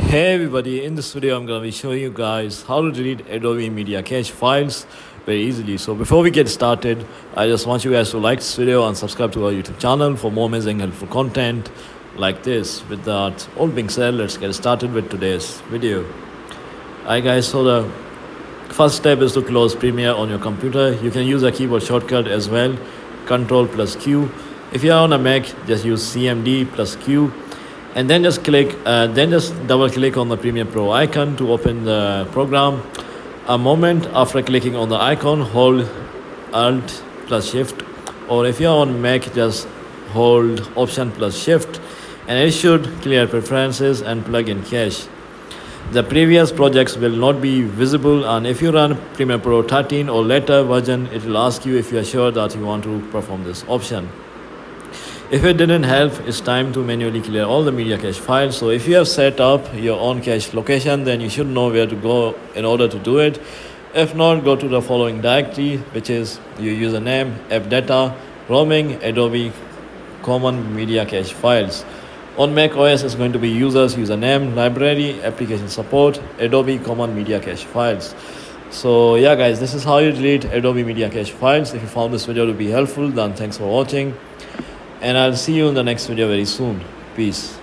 Hey everybody, in this video I'm going to be showing you guys how to delete Adobe Media Cache files very easily. So before we get started, I just want you guys to like this video and subscribe to our YouTube channel for more amazing helpful content like this. With that all being said, let's get started with today's video. Alright guys, so the first step is to close Premiere on your computer. You can use a keyboard shortcut as well, Ctrl plus Q. If you are on a Mac, just use CMD plus Q. And then just double click on the Premiere Pro icon to open the program. A moment after clicking on the icon, hold Alt plus Shift, or if you're on Mac, just hold Option plus Shift, and it should clear preferences and plug in cache. The previous projects will not be visible, and if you run Premiere Pro 13 or later version, it will ask you if you are sure that you want to perform this option. If it didn't help, it's time to manually clear all the media cache files. So if you have set up your own cache location, then you should know where to go in order to do it. If not, go to the following directory, which is your username, app data, roaming, Adobe common media cache files. On Mac OS, it's going to be users, username, library, application support, Adobe common media cache files. So yeah guys, this is how you delete Adobe media cache files. If you found this video to be helpful, then thanks for watching. And I'll see you in the next video very soon. Peace.